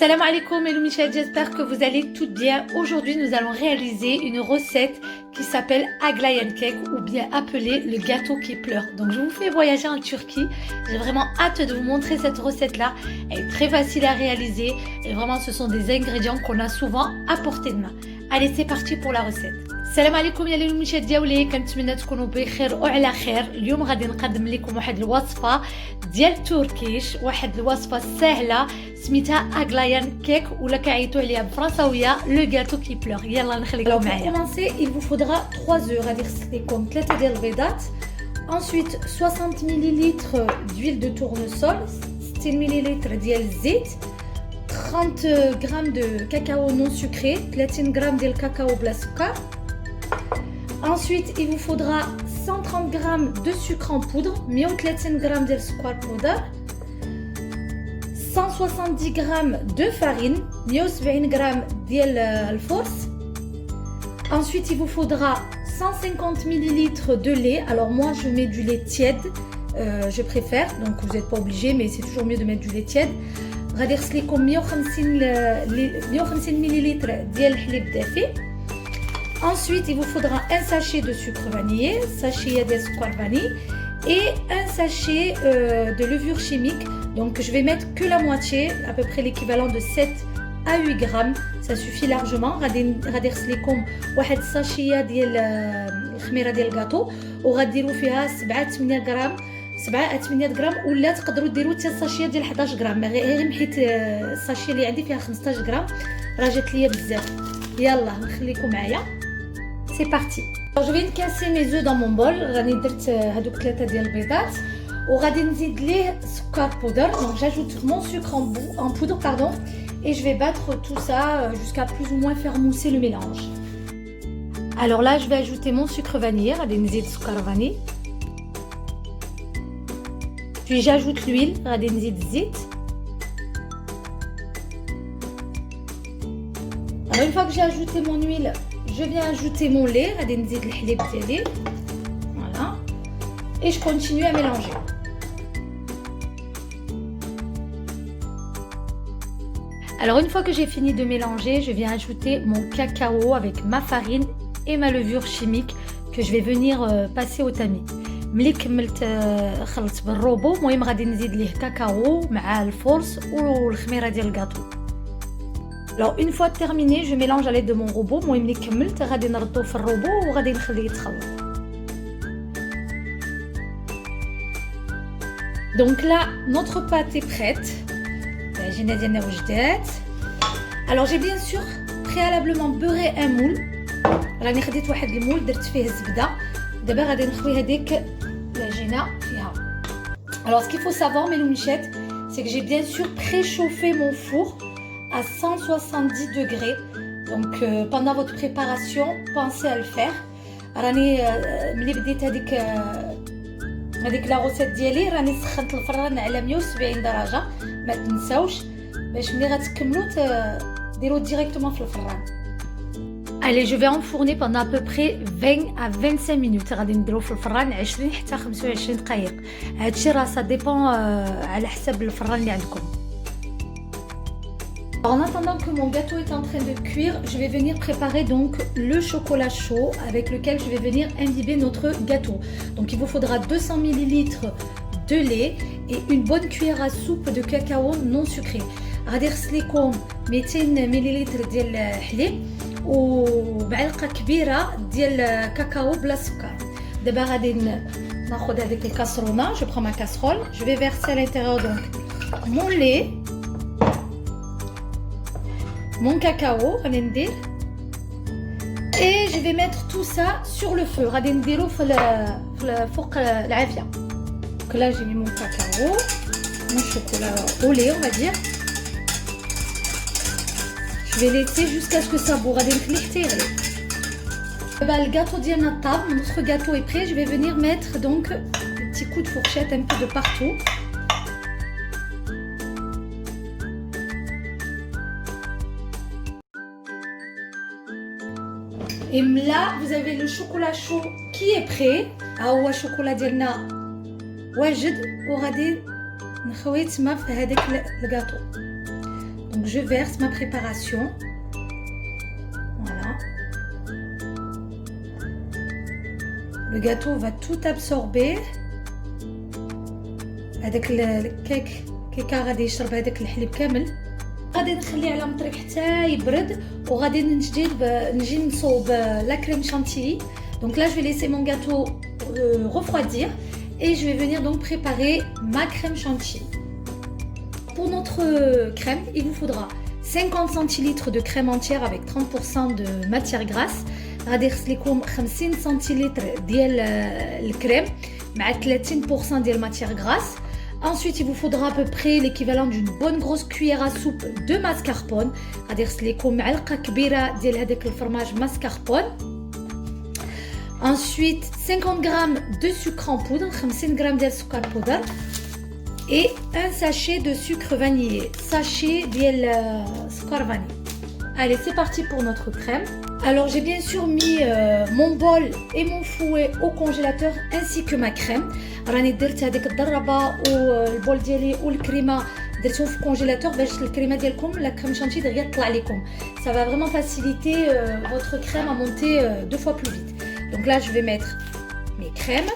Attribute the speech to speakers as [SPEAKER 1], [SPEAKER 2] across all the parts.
[SPEAKER 1] Salam alaikum et Michel, j'espère que vous allez toutes bien. Aujourd'hui, nous allons réaliser une recette qui s'appelle Aglayan Cake ou bien appelé le gâteau qui pleure. Donc, je vous fais voyager en Turquie. J'ai vraiment hâte de vous montrer cette recette-là. Elle est très facile à réaliser et vraiment, ce sont des ingrédients qu'on a souvent à portée de main. Allez, c'est parti pour la recette. السلام عليكم يا المشاهد ديالي، كنتمنى تكونوا بخير وعلى خير. اليوم غادي نقدم لكم واحد الوصفه ديال تركيش، واحد الوصفه سهله سميتها اغلايان كيك ولا كيعيطوا عليها بالفرنساويه لو غاتو كي بلور. يلا نخليكم معايا. Pour commencer, il vous faudra 3 œufs، غادي خصكم 3 ديال البيضات. Ensuite 60 ml d'huile de tournesol، 60 ml ديال الزيت، 30 g de cacao non sucré، 30 g ديال الكاكاو بلا سكر. Ensuite, il vous faudra 130 g de sucre en poudre, 130 g de sucre poudre, 170 g de farine, 170 g de force. Ensuite, il vous faudra 150 ml de lait. Alors moi, je mets du lait tiède, je préfère. Donc vous n'êtes pas obligé, mais c'est toujours mieux de mettre du lait tiède. غادي يخصلكم 150 ml ديال الحليب دافي. Ensuite, il vous faudra un sachet de sucre vanillé, sachet de sucre vanille et un sachet de levure chimique. Donc, je vais mettre que la moitié, à peu près l'équivalent de 7 à 8 grammes. Ça suffit largement. غادي يخصلكم واحد الساشيه ديال الخميره ديال الكاطو وغاديروا فيها 7 غرام 8 غرام، ولا تقدروا ديروا حتى الساشيه ديال 11 غرام، غير حيت الساشيه اللي عندي فيها 15 غرام راه جات ليا بزاف. يلا نخليكم معايا. C'est parti. Alors, je viens de casser mes œufs dans mon bol. راني درت هذوك 3 ديال البيضات وغادي نزيد ليه سكر بودر. Donc j'ajoute mon sucre en poudre pardon et je vais battre tout ça jusqu'à plus ou moins faire mousser le mélange. Alors là, je vais ajouter mon sucre vanillé. غادي نزيد سكر vanille. Puis j'ajoute l'huile. غادي نزيد الزيت. Alors une fois que j'ai ajouté mon huile, je viens ajouter mon lait, غادي نزيد الحليب ديالي. Voilà. Et je continue à mélanger. Alors une fois que j'ai fini de mélanger, je viens ajouter mon cacao avec ma farine et ma levure chimique que je vais venir passer au tamis. ملي كملت خلطت بالروبو، المهم غادي نزيد ليه كاكاو مع الفورس والخميره ديال الكاطو. Alors une fois terminé, je mélange à l'aide de mon robot. المهم ملي كملت غادي نردو في الروبو وغادي نخليه يتخلط. Donc là, notre pâte est prête. العجينه ديالنا وجدات. Alors j'ai bien sûr préalablement beurré un moule. راني خديت واحد المول درت فيه الزبده. دابا غادي نخوي هذيك العجينه فيها. Alors ce qu'il faut savoir mes loumichettes, c'est que j'ai bien sûr préchauffé mon four à 170 degrés. Donc pendant votre préparation, pensez à le faire. راني ملي بديت هذيك لا روسيت ديالي راني سخنت الفران على 170 درجه، ما تنساوش باش ملي غتكملوا ديروا ديريكتومون في الفران. Allez, je vais enfourner pendant à peu près 20 à 25 minutes. غادي نديرو في الفران 20 حتى 25 دقيقة. هادشي راه سا ديبون على حسب الفران اللي عندكم. En attendant que mon gâteau est en train de cuire, je vais venir préparer donc le chocolat chaud avec lequel je vais venir imbiber notre gâteau. Donc il vous faudra 200 ml de lait et une bonne cuillère à soupe de cacao non sucré. غادي يخصلكم 200 ملل ديال الحليب ومعلقه كبيره ديال كاكاو بلا سكر. دابا غادي ناخذ هذيك الكاسرونه. Je prends ma casserole, je vais verser à l'intérieur donc mon lait, mon cacao غادي ندير et je vais mettre tout ça sur le feu. غادي نديرو في فوق العافيه. Donc là j'ai mis mon cacao, mon chocolat au lait on va dire. Je vais laisser jusqu'à ce que ça bourre. غادي نخليه حتى يغلي. دابا الكاطو ديالنا طاب. Notre gâteau est prêt. Je vais venir mettre donc des petits coups de fourchette un peu de partout. Et là, vous avez le chocolat chaud qui est prêt. ها هو الشوكولا ديالنا واجد وغادي نخوي تما في هذاك الكاطو. Donc je verse ma préparation. Voilà. Le gâteau va tout absorber. هذاك الكيك كيكه غادي يشرب هذاك الحليب كامل. غادي نخليه على مطريق حتى يبرد وغادي نجي نصوب لا كريم شانتيلي. Donc là je vais laisser mon gâteau refroidir et je vais venir donc préparer ma crème chantilly. Pour notre crème, il vous faudra 50 centilitres de crème entière avec 30% de matière grasse. غادي يخص لكم 50 centilitres ديال الكريم مع 30% ديال matière grasse. Ensuite, il vous faudra à peu près l'équivalent d'une bonne grosse cuillère à soupe de mascarpone. غادي يخص لكم معلقة كبيرة ديال هذاك الفرماج mascarpone. Ensuite, 50 g de sucre en poudre, 50 g ديال السكر بودر et un sachet de sucre vanillé, sachet ديال سكر vanille. Allez, c'est parti pour notre crème. Alors, j'ai bien sûr mis mon bol et mon fouet au congélateur ainsi que ma crème. راني درت هذيك الضربه والبول ديالي والكريمه درتهم في الكونجيلاتور باش الكريمه ديالكم لا كريم شانتي دغيا تطلع لكم. Ça va vraiment faciliter votre crème à monter 2 fois plus vite. Donc là, je vais mettre mes crèmes.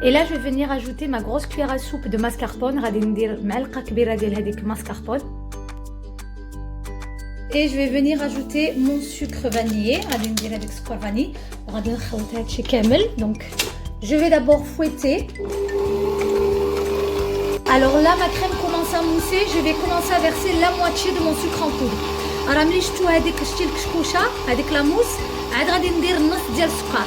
[SPEAKER 1] Et là, je vais venir ajouter ma grosse cuillère à soupe de mascarpone. غادي ندير معلقة كبيرة ديال هذيك mascarpone. Et je vais venir ajouter mon sucre vanillé. غادي ندير هذيك السكر vanille. وغادي نخلط هادشي كامل. Donc, je vais d'abord fouetter. Alors là, ma crème commence à mousser. Je vais commencer à verser la moitié de mon sucre en poudre. راه ملي شفتو هذيك شتي الكشكوشة هذيك لا موس عاد غادي ندير النص ديال السكر.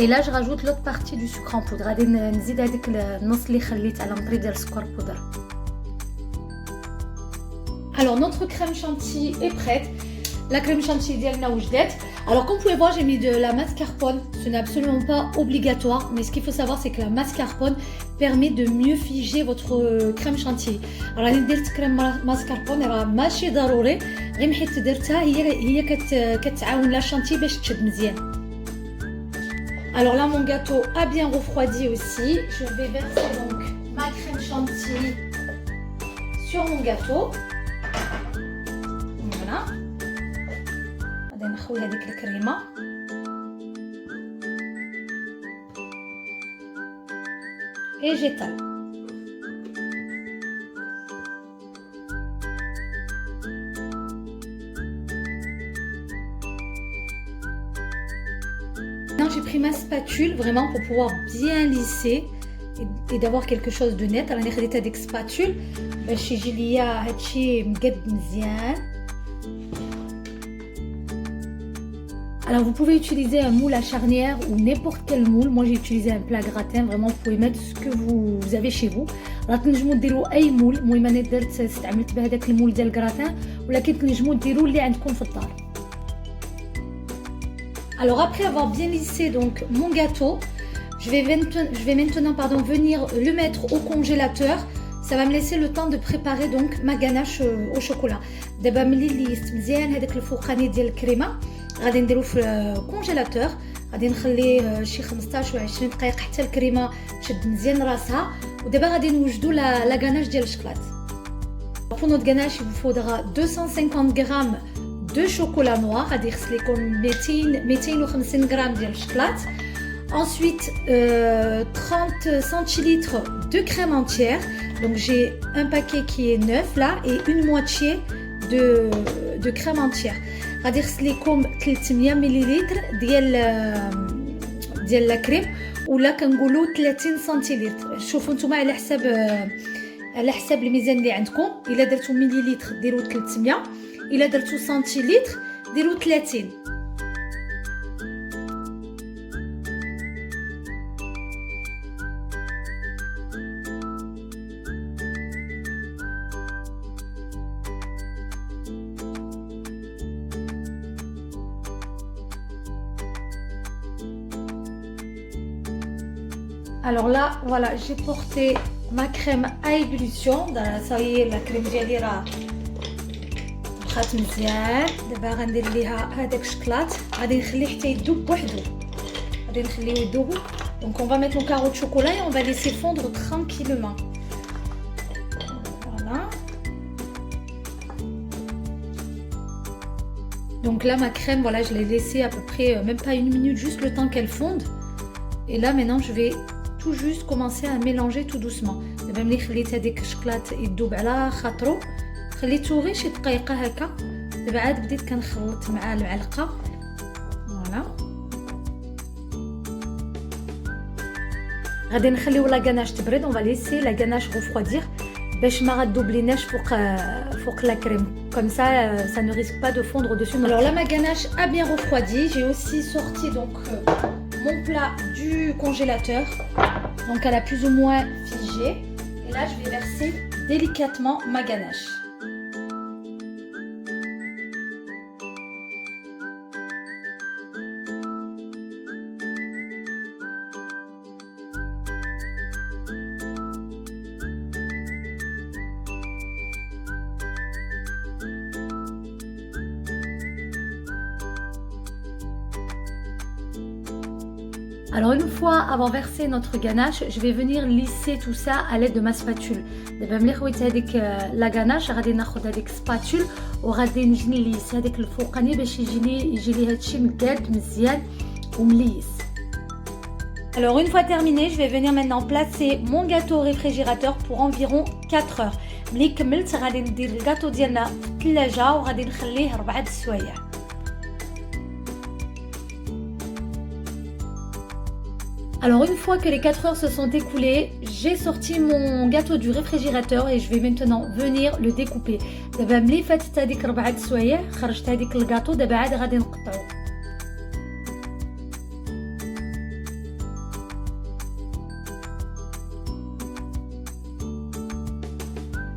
[SPEAKER 1] Et là, je rajoute l'autre partie du sucre en poudre. غادي نزيد هذيك النص اللي خليت على مطري ديال السكر بودر. Alors notre crème chantilly est prête. La crème chantilly ديالنا وجدت. Alors comme vous pouvez voir, j'ai mis de la mascarpone. Ce n'est absolument pas obligatoire, mais ce qu'il faut savoir c'est que la mascarpone permet de mieux figer votre crème chantilly. Alors راني درت كريم mascarpone راه ماشي ضروري، غير حيت درتها هي كتعاون لا شانتي باش تشد مزيان. Alors là, mon gâteau a bien refroidi aussi. Je vais verser donc ma crème chantilly sur mon gâteau. Voilà. غادي نخوي هذيك الكريمة. Et j'étale. J'ai pris ma spatule vraiment pour pouvoir bien lisser et d'avoir quelque chose de net. راني خديت هذيك spatule باش يجي ليا هادشي مقد مزيان. Alors vous pouvez utiliser un moule à charnière ou n'importe quel moule. Moi j'ai utilisé un plat gratin. Vraiment vous pouvez mettre ce que vous avez chez vous. راه تنجموا ديروا اي مول. المهم انا درت استعملت بهذاك المول ديال الكراتان ولكن تنجموا ديروا اللي عندكم في الدار. Alors après avoir bien lissé donc mon gâteau, je vais maintenant venir le mettre au congélateur. Ça va me laisser le temps de préparer donc ma ganache au chocolat. دابا ملي ليست مزيان هذاك الفوقاني ديال الكريمه غادي نديرو في الكونجيلاتور. غادي نخليه شي 15 و 20 دقيقه حتى الكريمه تشد مزيان راسها. ودابا غادي نوجدوا لا غاناش ديال الشكلاط. Pour notre ganache, il vous faudra 250 g de chocolat noir. غادي يخص لكم 250 g ديال الشكلاط. Ensuite 30 centilitres de crème entière. Donc j'ai un paquet qui est neuf là et une moitié de crème entière. غادي يخص لكم 300 ملل ديال لا كريم ولا كنقولوا 30 سنتيلتر. شوفوا نتوما على حساب الميزان اللي عندكم. الا درتو مليلتر ديروا 300، الا درتو سنتيلتر ديروا 30. Alors là, voilà, j'ai porté ma crème à ébullition. Ça y est, la crème ديالي راه بقات مزيان. دابا غندير ليها هذاك الشكلاط، غادي نخليه حتى يذوب بوحدو، غادي نخليه يذوب. Donc on va mettre le carreau de chocolat et on va laisser fondre tranquillement. Voilà. Donc là ma crème, voilà, je l'ai laissée à peu près même pas une minute, juste le temps qu'elle fonde. Et là maintenant je vais tout juste commencer à mélanger tout doucement. دابا ملي خليت هذيك الشكلاط يذوب على خاطرو، خليته غير شي دقيقه هكا. دابا عاد بديت كنخلط مع المعلقه. فوالا. غادي نخليو لا غاناش تبرد. On va laisser la ganache refroidir باش ما غتدوبليناش فوق la crème. Comme ça, ça ne risque pas de fondre au-dessus. Alors là, ma ganache a bien refroidi. J'ai aussi sorti donc mon plat du congélateur. Donc elle a plus ou moins figé. Et là, je vais verser délicatement ma ganache. Alors une fois avant verser notre ganache, je vais venir lisser tout ça à l'aide de ma spatule. دابا ملي خويت هذيك لا غاناش غادي ناخذ هذيك سباتول وغادي نجي نليس هذيك الفوقاني باش يجي لي هادشي مقاد مزيان ومليس. Alors une fois terminé, je vais venir maintenant placer mon gâteau au réfrigérateur pour environ 4 heures. ملي كملت غادي ندير الكاطو ديالنا في الثلاجه وغادي نخليه 4 السوايع. Alors une fois que les 4 heures se sont écoulées, j'ai sorti mon gâteau du réfrigérateur et je vais maintenant venir le découper. دابا ملي فاتت هذيك 4 السوايع خرجت هذيك الكاطو. دابا عاد غادي نقطعو.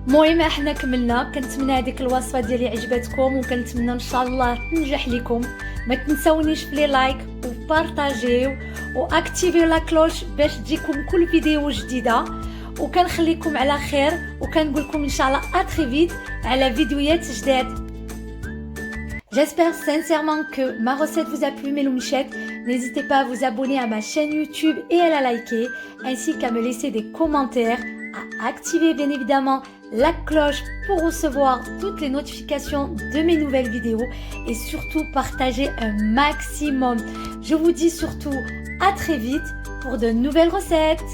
[SPEAKER 1] المهم احنا كملنا. كنتمنى هذيك الوصفه ديالي عجبتكم وكنتمنى ان شاء الله تنجح لكم. ما تنساونيش في لي لايك وبارطاجيو واكتيفيو لا كلوش باش تجيكم كل فيديو جديده. وكنخليكم على خير وكنقول لكم ان شاء الله à très vite على فيديوهات جداد. J'espère sincèrement que ma recette vous a plu mes loumichettes. N'hésitez pas à vous abonner à ma chaîne YouTube et à la liker, ainsi qu'à me laisser des commentaires, à activer bien évidemment la cloche pour recevoir toutes les notifications de mes nouvelles vidéos et surtout partager un maximum. Je vous dis surtout à très vite pour de nouvelles recettes.